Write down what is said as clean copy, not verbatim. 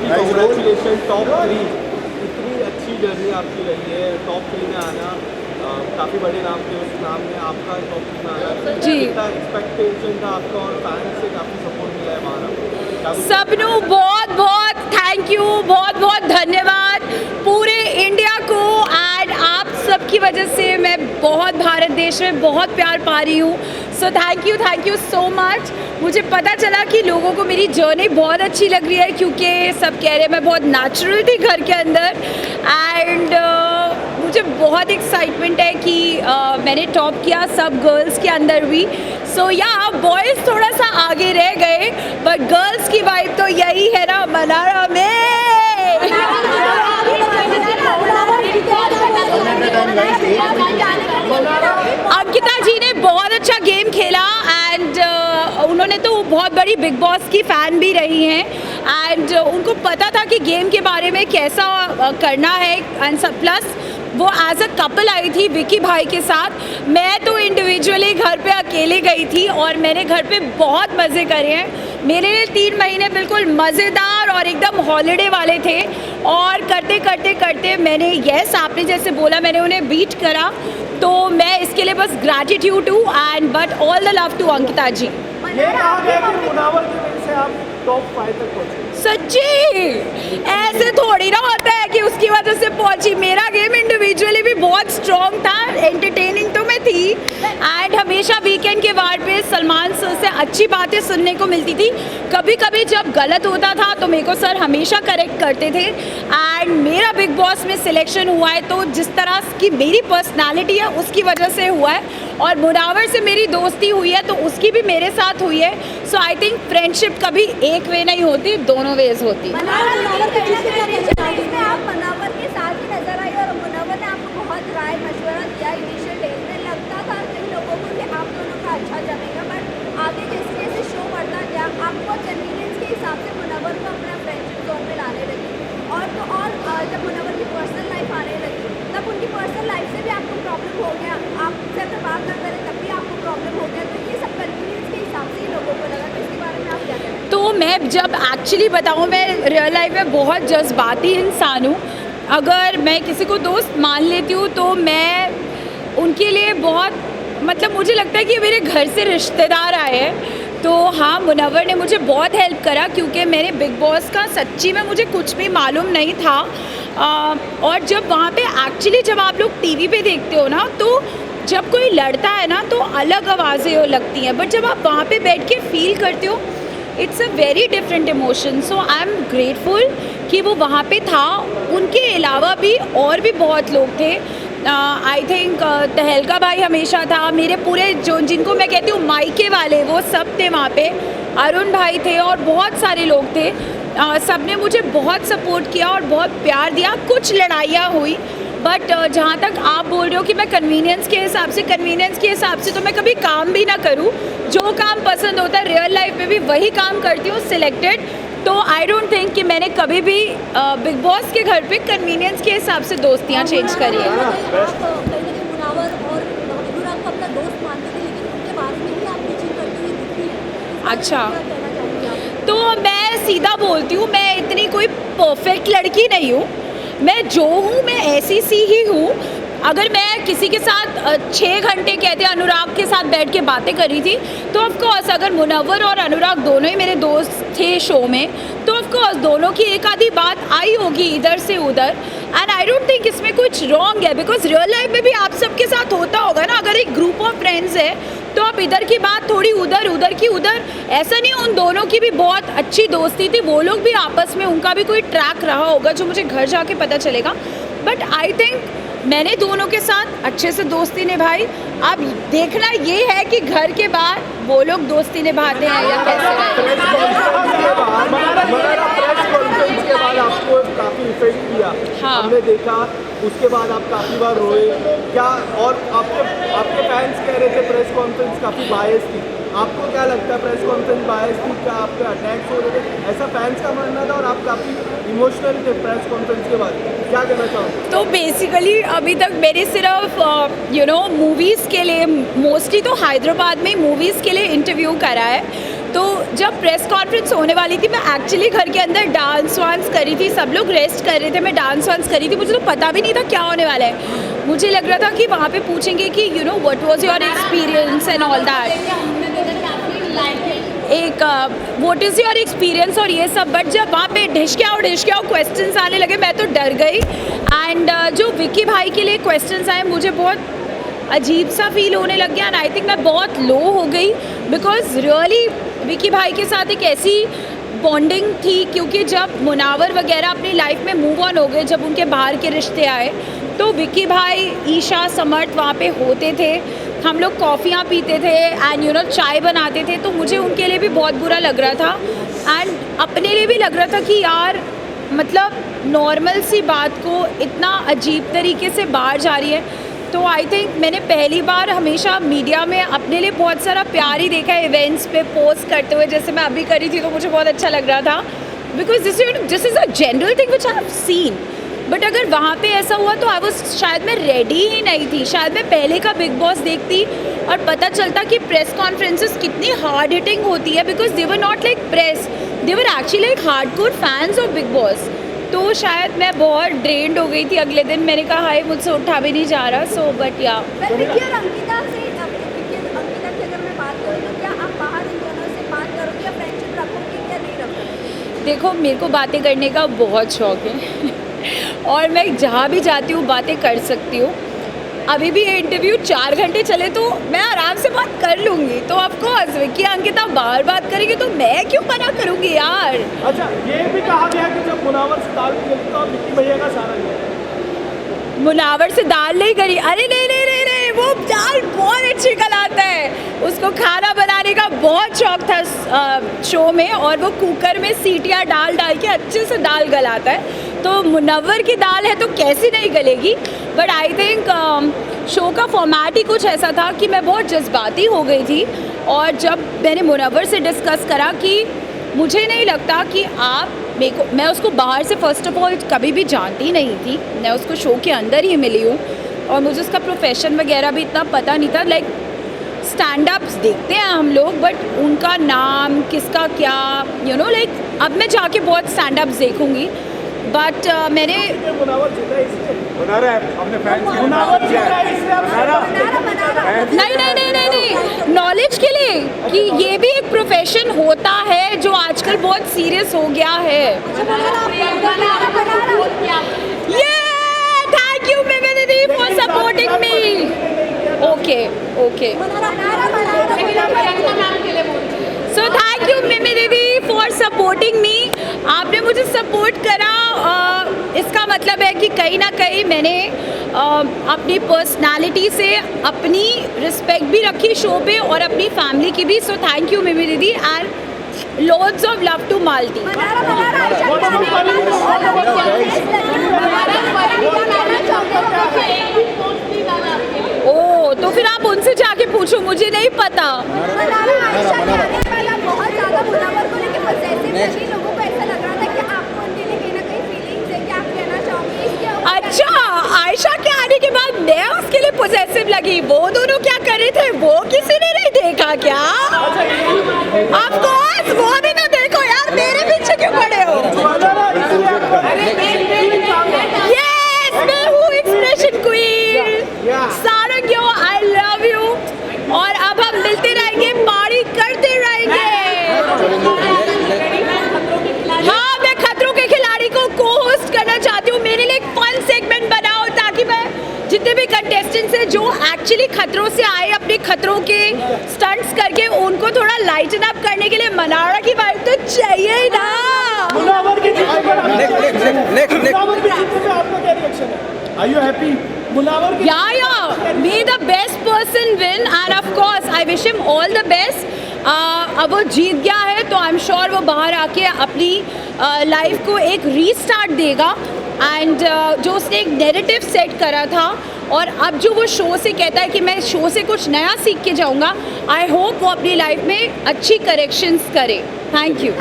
Firstly congratulation top 3, इतनी अच्छी journey आपकी रही है, टॉप 3 में आना, काफ़ी बड़े नाम थे, उस नाम में आपका टॉप 3 में आना जी। कितना एक्सपेक्टेशन था आपका और फैंस से काफ़ी सपोर्ट मिला है बाहर सबनू बहुत बहुत थैंक यू, बहुत बहुत धन्यवाद पूरे इंडिया को। एंड आप सबकी वजह से मैं बहुत भारत देश में बहुत प्यार पा रही हूँ। So thank you so much. मुझे पता चला कि लोगों को मेरी जर्नी बहुत अच्छी लग रही है क्योंकि सब कह रहे हैं मैं बहुत नेचुरल थी घर के अंदर। एंड मुझे बहुत एक्साइटमेंट है कि मैंने टॉप किया सब गर्ल्स के अंदर भी। सो या बॉयज़ थोड़ा सा आगे रह गए बट गर्ल्स की वाइब तो यही है ना, मनारा में। अंकिता जी ने बहुत अच्छा गेम खेला एंड उन्होंने तो बहुत बड़ी बिग बॉस की फ़ैन भी रही हैं एंड उनको पता था कि गेम के बारे में कैसा करना है। एंड प्लस वो एज अ कपल आई थी विकी भाई के साथ, मैं तो इंडिविजुअली घर पे अकेले गई थी और मैंने घर पे बहुत मज़े करे हैं। मेरे लिए 3 महीने बिल्कुल मज़ेदार और एकदम हॉलीडे वाले थे और करते करते करते मैंने यस आपने जैसे बोला मैंने उन्हें बीट करा, तो मैं इसके लिए बस gratitude to and but all the love to Ankita ji. ये कहा गया कि मुनावर की वजह से आप टॉप 5 तक पहुंचे। सच्ची ऐसे थोड़ी ना होता है कि उसकी वजह से पहुंची। मेरा गेम इंडिविजुअली भी बहुत स्ट्रॉन्ग था, एंटरटेनिंग तो मैं थी एंड हमेशा वीकेंड के वार पे सलमान सर से अच्छी बातें सुनने को मिलती थी। कभी कभी जब गलत होता था तो मेरे को सर हमेशा करेक्ट करते थे एंड मेरा बिग बॉस में सिलेक्शन हुआ है तो जिस तरह की मेरी पर्सनालिटी है उसकी वजह से हुआ है और मुनावर से मेरी दोस्ती हुई है तो उसकी भी मेरे साथ हुई है। सो आई थिंक फ्रेंडशिप कभी एक वे नहीं होती, दोनों वेज होती। आप मुनावर के साथ ही नजर आई और मुनावर ने आपको बहुत राय मशवरा दिया इनिशियल डेज में। लगता था कई लोगों को कि आप दोनों का अच्छा जमेगा बट आगे जैसे जैसे शो बढ़ता गया आपको कन्वीनियंस के हिसाब से मुनावर को अपना फ्रेंडशिप जोन में लाने लगी और जब मुनावर की पर्सनल लाइफ आने लगी तब उनकी पर्सनल लाइफ से भी आपको प्रॉब्लम हो गया, आपसे अगर बात ना करें तब भी आपको प्रॉब्लम हो गया। तो ये सब कन्वीनियंस के हिसाब से ही लोगों को लगा। तो इसके बारे में आप क्या करें? तो मैं जब एक्चुअली बताऊँ मैं रियल लाइफ में बहुत जज्बाती इंसान हूँ। अगर मैं किसी को दोस्त मान लेती हूँ तो मैं उनके लिए बहुत मतलब मुझे लगता है कि मेरे घर से रिश्तेदार आए हैं। तो हाँ मुनव्वर ने मुझे बहुत हेल्प करा क्योंकि मेरे बिग बॉस का सच्ची में मुझे कुछ भी मालूम नहीं था। और जब वहाँ पे एक्चुअली जब आप लोग टीवी पे देखते हो ना तो जब कोई लड़ता है ना तो अलग आवाज़ें लगती हैं बट जब आप वहाँ पे बैठ के फील करते हो it's a very different emotion. So I am grateful कि वो वहाँ पे था। उनके अलावा भी और भी बहुत लोग थे। आई थिंक तहलका भाई हमेशा था, मेरे पूरे जो जिनको मैं कहती हूँ मायके वाले वो सब थे वहाँ पे, अरुण भाई थे और बहुत सारे लोग थे। सब ने मुझे बहुत सपोर्ट किया और बहुत प्यार दिया। कुछ लड़ाइयाँ हुई बट जहाँ तक आप बोल रहे हो कि मैं कन्वीनियंस के हिसाब से तो मैं कभी काम भी ना करूँ। जो काम पसंद होता है रियल लाइफ में भी वही काम करती हूँ सिलेक्टेड। तो आई डोंट थिंक कि मैंने कभी भी बिग बॉस के घर पे कन्वीनियंस के हिसाब से दोस्तियाँ चेंज करी है। अच्छा तो मैं सीधा बोलती हूँ मैं इतनी कोई परफेक्ट लड़की नहीं हूँ। मैं जो हूँ मैं ऐसी सी ही हूँ। अगर मैं किसी के साथ 6 घंटे कहते अनुराग के साथ बैठ के बातें करी थी तो ऑफकोर्स अगर मुनव्वर और अनुराग दोनों ही मेरे दोस्त थे शो में तो ऑफकोर्स दोनों की एक आधी बात आई होगी इधर से उधर। एंड आई डोंट थिंक इसमें कुछ रॉन्ग है बिकॉज रियल लाइफ में भी आप सबके साथ होता होगा ना। अगर एक ग्रुप ऑफ फ्रेंड्स है तो आप इधर की बात थोड़ी उधर, उधर की उधर, ऐसा नहीं। उन दोनों की भी बहुत अच्छी दोस्ती थी, वो लोग भी आपस में उनका भी कोई ट्रैक रहा होगा जो मुझे घर जाके पता चलेगा। बट आई थिंक मैंने दोनों के साथ अच्छे से दोस्ती निभाई। अब देखना ये है कि घर के बाहर वो लोग दोस्ती निभाते हैं या कैसे। आपको काफी इफेक्ट किया हाँ। हमने देखा, उसके बाद आप काफी बार रोए क्या और आपके फैंस कह रहे थे प्रेस कॉन्फ्रेंस काफी बायस थी। आपको क्या लगता है प्रेस कॉन्फ्रेंस बायस थी? क्या आप पे अटैक्स हो रहे थे? ऐसा फैंस का मानना था और आप काफ़ी इमोशनल थे प्रेस कॉन्फ्रेंस के बाद, क्या कहना चाहोगे? तो बेसिकली अभी तक मेरे सिर्फ मूवीज़ के लिए मोस्टली तो हैदराबाद में मूवीज़ के लिए इंटरव्यू करा है। तो जब प्रेस कॉन्फ्रेंस होने वाली थी मैं एक्चुअली घर के अंदर डांस वांस करी थी, सब लोग रेस्ट कर रहे थे, मैं डांस वांस करी थी, मुझे तो पता भी नहीं था क्या होने वाला है। मुझे लग रहा था कि वहाँ पे पूछेंगे कि you know what was your experience and all that, एक व्हाट इज़ योर एक्सपीरियंस और ये सब, बट जब वहाँ पे ढिश के आओ क्वेश्चंस आने लगे मैं तो डर गई। एंड जो विक्की भाई के लिए क्वेश्चंस आए मुझे बहुत अजीब सा फील होने लग गया एंड आई थिंक मैं बहुत लो हो गई, बिकॉज रियली विक्की भाई के साथ एक ऐसी बॉन्डिंग थी, क्योंकि जब मुनावर वगैरह अपनी लाइफ में मूव ऑन हो गए, जब उनके बाहर के रिश्ते आए, तो विक्की भाई, ईशा, समर्थ वहाँ पे होते थे, हम लोग कॉफ़ियाँ पीते थे एंड यू नो चाय बनाते थे, तो मुझे उनके लिए भी बहुत बुरा लग रहा था एंड अपने लिए भी लग रहा था कि यार मतलब नॉर्मल सी बात को इतना अजीब तरीके से बाहर जा रही है। तो आई थिंक मैंने पहली बार हमेशा मीडिया में अपने लिए बहुत सारा प्यार ही देखा है, इवेंट्स पे पोस्ट करते हुए, जैसे मैं अभी करी थी तो मुझे बहुत अच्छा लग रहा था, because this is a general thing which I have seen. But अगर वहाँ पे ऐसा हुआ तो आई वाज, शायद मैं रेडी ही नहीं थी, शायद मैं पहले का बिग बॉस देखती और पता चलता कि प्रेस कॉन्फ्रेंसेस कितनी हार्ड हिटिंग होती है, because they were not like press, they were actually like hardcore fans of big boss. तो शायद मैं बहुत ड्रेन्ड हो गई थी अगले दिन, मैंने कहा हाय मुझसे उठा भी नहीं जा रहा, सो बट या। विक्की और अंकिता से, अंकिता की अगर मैं बात करूँ तो क्या आप बाहर इन दोनों से बात करोगे या फ्रेंडशिप रखोगे या नहीं रखोगे? देखो मेरे को बातें करने का बहुत शौक है और मैं जहाँ भी जाती हूँ बातें कर सकती हूँ। अभी भी ये इंटरव्यू 4 घंटे चले तो मैं आराम से बात कर लूँगी, तो ऑफकोर्स विक्की अंकिता बाहर बात करेंगे तो मैं क्यों मना करूँगी यार। अच्छा, ये भी कहा गया कि जब मुनावर से दाल निकलती तो विक्की भैया का सारा लिया। मुनावर से दाल नहीं करी, अरे नहीं नहीं नहीं नहीं, वो दाल बहुत अच्छी गलाता है, उसको खाना बनाने का बहुत शौक था शो में, और वो कुकर में सीटियाँ डाल के अच्छे से दाल गलाता है। तो मुनव्वर की दाल है तो कैसी नहीं गलेगी। बट आई थिंक शो का फॉर्मेट ही कुछ ऐसा था कि मैं बहुत जज्बाती हो गई थी, और जब मैंने मुनव्वर से डिस्कस करा कि मुझे नहीं लगता कि आप मेरे को, मैं उसको बाहर से फ़र्स्ट ऑफ ऑल कभी भी जानती नहीं थी, मैं उसको शो के अंदर ही मिली हूँ और मुझे उसका प्रोफेशन वगैरह भी इतना पता नहीं था। लाइक स्टैंड अप्स देखते हैं हम लोग, बट उनका नाम किसका क्या यू नो लाइक अब मैं जाके बहुत स्टैंड अप्स देखूँगी। बट मैंने मुनावर जीता है इसलिए, मुनावर अपने फैंस के मुनावर जीता है इसलिए आप नहीं नॉलेज के लिए कि ये भी एक प्रोफेशन होता है जो आजकल बहुत सीरियस हो गया है। ये थैंक यू मिमी दीदी for supporting me. Okay so thank you Mimi दीदी फॉर सपोर्टिंग मी। आपने मुझे सपोर्ट करा, इसका मतलब है कि कहीं ना कहीं मैंने अपनी पर्सनालिटी से अपनी रिस्पेक्ट भी रखी शो पे और अपनी फैमिली की भी। सो थैंक यू मिमी दीदी and loads of love to Malti. ओ तो फिर आप उनसे जाके पूछो, मुझे नहीं पता। अच्छा, आयशा के आने के बाद मैं उसके लिए पोजेसिव लगी, वो दोनों क्या कर रहे थे वो किसी ने नहीं देखा क्या? ऑफ कोर्स वो भी तो देखो यार, मेरे पीछे क्यों पड़े हो? यस, मैं हूँ एक्सप्रेशन क्वीन सारंगियो, आई लव यू। और अब हम मिलते रहेंगे, पार्टी करते रहेंगे। हाँ, मैं खतरों के खिलाड़ी को को होस्ट करना चाहती हूँ, मेरे लिए एक फन सेगमेंट बनाओ ताकि मैं जितने भी कंटेस्टेंट्स हैं जो एक्चुअली खतरों से आए अपने खतरों के स्टंट्स करके, उनको थोड़ा लाइटन अप करने के लिए मनाड़ा की वाइब तो चाहिए ही ना। मुनावर की जीत पर आपका क्या रिएक्शन है? Are you happy? मुनावर की may the best person win and of course I wish him all the best। अब वो जीत गया है तो आई एम श्योर वो बाहर आके अपनी लाइफ को एक रीस्टार्ट देगा एंड जो उसने एक नैरेटिव सेट करा था और अब जो वो शो से कहता है कि मैं शो से कुछ नया सीख के जाऊंगा, आई होप वो अपनी लाइफ में अच्छी करेक्शंस करे। Thank you.